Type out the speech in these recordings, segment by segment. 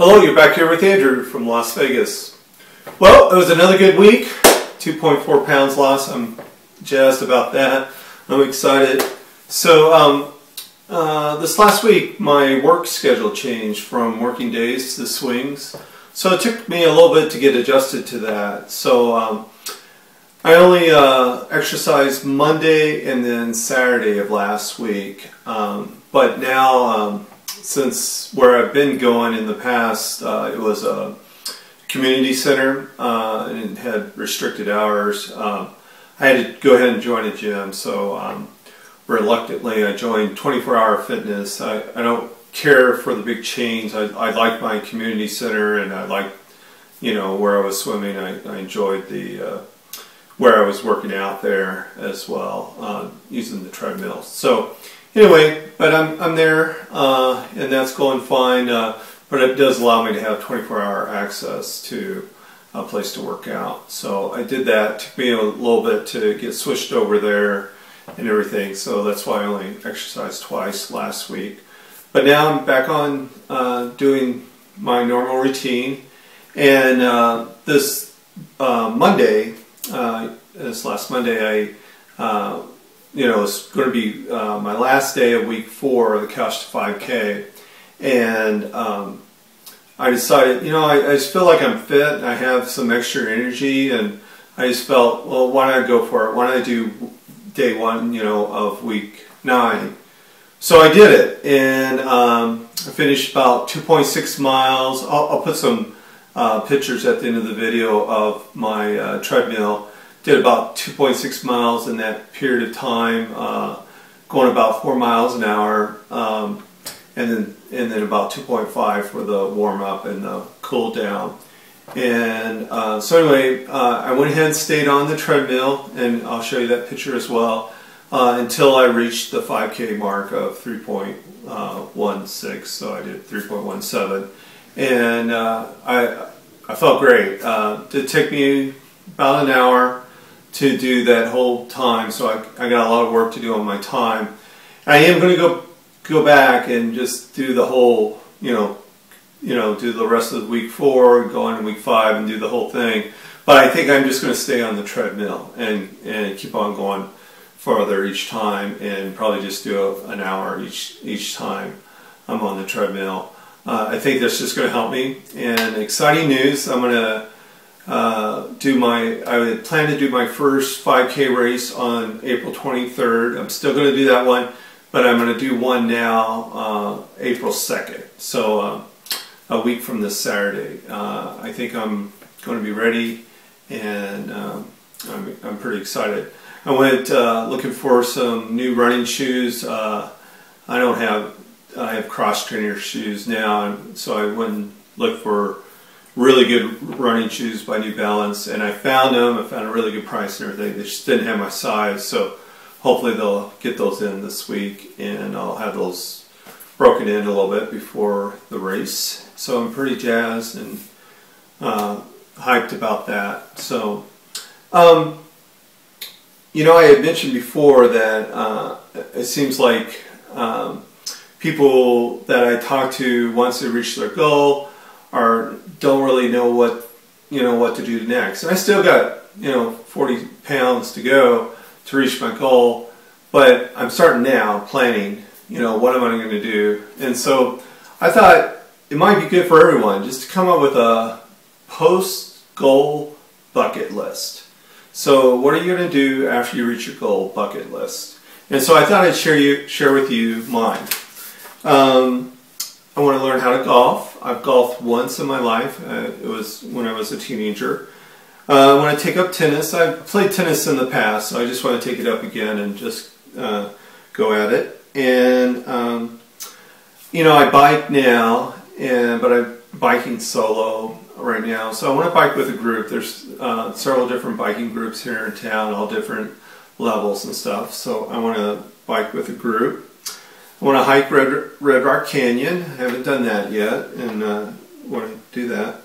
Hello, you're back here with Andrew from Las Vegas. Well, it was another good week. 2.4 pounds lost. I'm jazzed about that. I'm excited. So this last week my work schedule changed from working days to swings. So it took me a little bit to get adjusted to that. So I only exercised Monday and then Saturday of last week. But now since where I've been going in the past, it was a community center and it had restricted hours. I had to go ahead and join a gym, so reluctantly I joined 24-hour fitness. I don't care for the big chains. I like my community center, and I like, you know, where I was swimming. I enjoyed the where I was working out there as well, using the treadmill. So anyway, but I'm there, and that's going fine. But it does allow me to have 24-hour access to a place to work out. So I did that. It took me a little bit to get switched over there and everything. So that's why I only exercised twice last week. But now I'm back on doing my normal routine. And this Monday, this last Monday, you know, it's going to be my last day of week 4 of the Couch to 5K, and I decided, you know, I just feel like I'm fit, and I have some extra energy, and I just felt, well, why not go for it? Why not I do day 1, you know, of week 9? So I did it, and I finished about 2.6 miles. I'll put some pictures at the end of the video of my treadmill. Did about 2.6 miles in that period of time, going about 4 miles an hour, and then about 2.5 for the warm up and the cool down. And so anyway, I went ahead and stayed on the treadmill, and I'll show you that picture as well, until I reached the 5K mark of 3.16. So I did 3.17, and I felt great. It took me about an hour to do that whole time, so I got a lot of work to do on my time. I am going to go back and just do the whole, you know, do the rest of week 4, go on to week 5, and do the whole thing. But I think I'm just going to stay on the treadmill and keep on going farther each time, and probably just do an hour each time I'm on the treadmill. I think that's just going to help me. And exciting news! I'm going to I plan to do my first 5K race on April 23rd. I'm still going to do that one, but I'm going to do one now, April 2nd. So a week from this Saturday. I think I'm going to be ready, and I'm pretty excited. I went looking for some new running shoes. I have cross-trainer shoes now, so I went and looked for really good running shoes by New Balance, and I found them. I found a really good price and everything. They just didn't have my size, so hopefully they'll get those in this week, and I'll have those broken in a little bit before the race. So I'm pretty jazzed and hyped about that. So, you know, I had mentioned before that it seems like people that I talk to, once they reach their goal, don't really know what to do next. And I still got, you know, 40 pounds to go to reach my goal, but I'm starting now planning, you know, what am I going to do. And so I thought it might be good for everyone just to come up with a post-goal bucket list. So what are you going to do after you reach your goal bucket list? And so I thought I'd share with you mine. I want to learn how to golf. I've golfed once in my life. It was when I was a teenager. I want to take up tennis. I've played tennis in the past, so I just want to take it up again and just go at it. And you know, I bike now, but I'm biking solo right now. So I want to bike with a group. There's several different biking groups here in town, all different levels and stuff. So I want to bike with a group. I want to hike Red Rock Canyon. I haven't done that yet, and want to do that.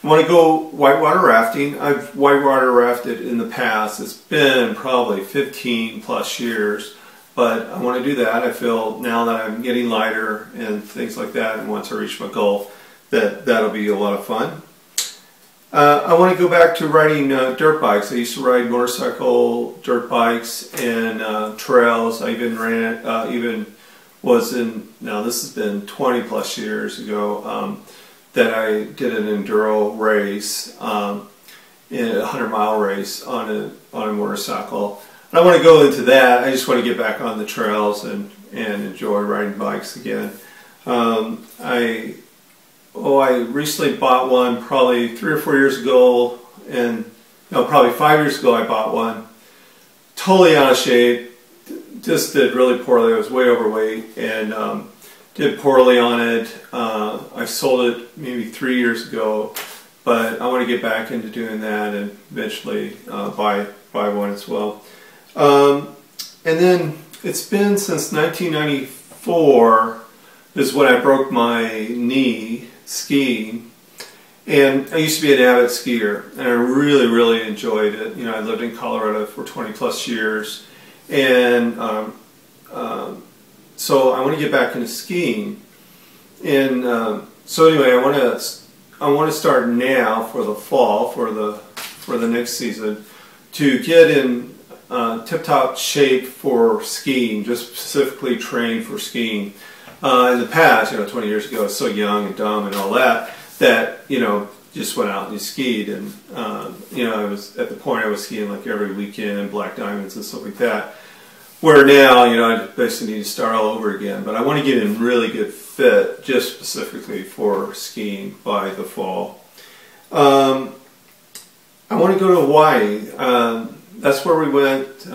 I want to go whitewater rafting. I've whitewater rafted in the past. It's been probably 15 plus years, but I want to do that. I feel now that I'm getting lighter and things like that, and once I reach my goal, that'll be a lot of fun. I want to go back to riding dirt bikes. I used to ride motorcycle, dirt bikes, and trails. I even was in, now this has been 20 plus years ago, that I did an enduro race, in a 100-mile race on a motorcycle. And I want to go into that. I just want to get back on the trails and enjoy riding bikes again. I recently bought one probably 3 or 4 years ago, and probably 5 years ago I bought one. Totally out of shape, just did really poorly. I was way overweight and did poorly on it. I sold it maybe 3 years ago, but I want to get back into doing that and eventually buy one as well. And then it's been since 1994 is when I broke my knee skiing. And I used to be an avid skier, and I really enjoyed it. I lived in Colorado for 20 plus years, and so I want to get back into skiing. And so anyway, I want to start now for the fall, for the next season, to get in tip-top shape for skiing, just specifically train for skiing. In the past, 20 years ago, I was so young and dumb and all that, just went out and skied, and I was at the point I was skiing like every weekend and black diamonds and stuff like that. Where now, I basically need to start all over again. But I want to get in really good fit, just specifically for skiing by the fall. I want to go to Hawaii. That's where we went.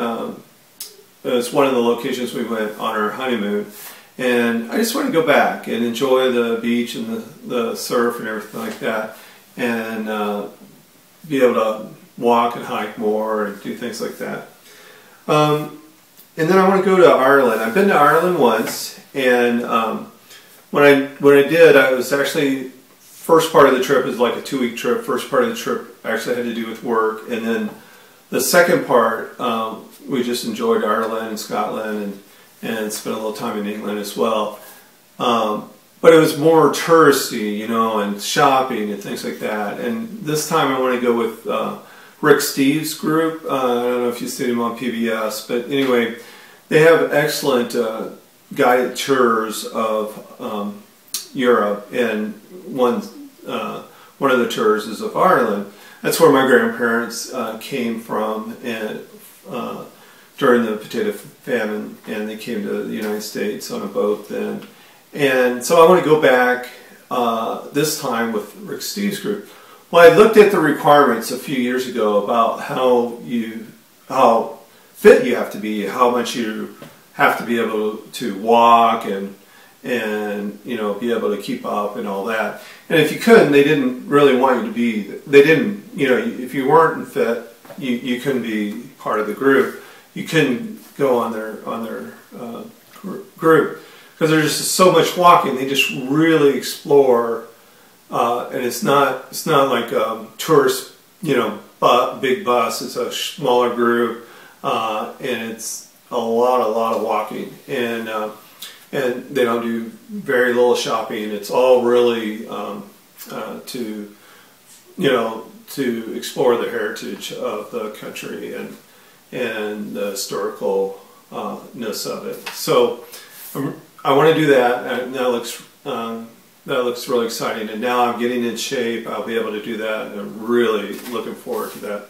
It's one of the locations we went on our honeymoon. And I just want to go back and enjoy the beach and the surf and everything like that, and be able to walk and hike more and do things like that. And then I want to go to Ireland. I've been to Ireland once, and when I did, I was actually, first part of the trip was like a 2-week trip. First part of the trip actually had to do with work, and then the second part we just enjoyed Ireland and Scotland and spent a little time in England as well. But it was more touristy, and shopping and things like that. And this time I want to go with Rick Steves' group. I don't know if you've seen him on PBS, but anyway, they have excellent guided tours of Europe, and one of the tours is of Ireland. That's where my grandparents came from, and during the potato famine, and they came to the United States on a boat then. And so I want to go back this time with Rick Steves' group. Well, I looked at the requirements a few years ago about how fit you have to be, how much you have to be able to walk and be able to keep up and all that. And if you couldn't, they didn't really want you to be. They didn't, if you weren't fit, you couldn't be part of the group. You couldn't go on their group because there's just so much walking. They just really explore, and it's not like tourist, big bus. It's a smaller group, and it's a lot of walking, and they don't do very little shopping. It's all really to explore the heritage of the country and the historicalness of it. So I want to do that, and that looks really exciting. And now I'm getting in shape. I'll be able to do that, and I'm really looking forward to that.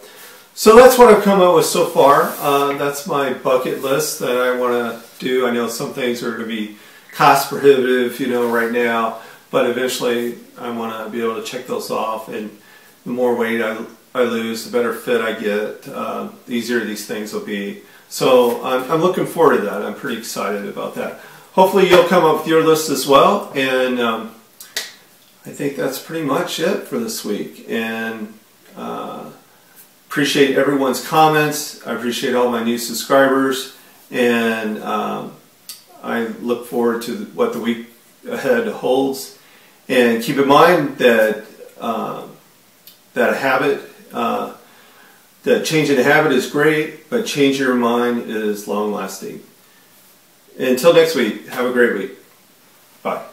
So that's what I've come up with so far. That's my bucket list that I want to do. I know some things are going to be cost prohibitive, right now, but eventually I want to be able to check those off. And the more weight I lose, the better fit I get, the easier these things will be. So I'm looking forward to that. I'm pretty excited about that. Hopefully you'll come up with your list as well. And I think that's pretty much it for this week. And appreciate everyone's comments. I appreciate all my new subscribers. And I look forward to what the week ahead holds. And keep in mind that that changing a habit is great, but changing your mind is long-lasting. Until next week, have a great week. Bye.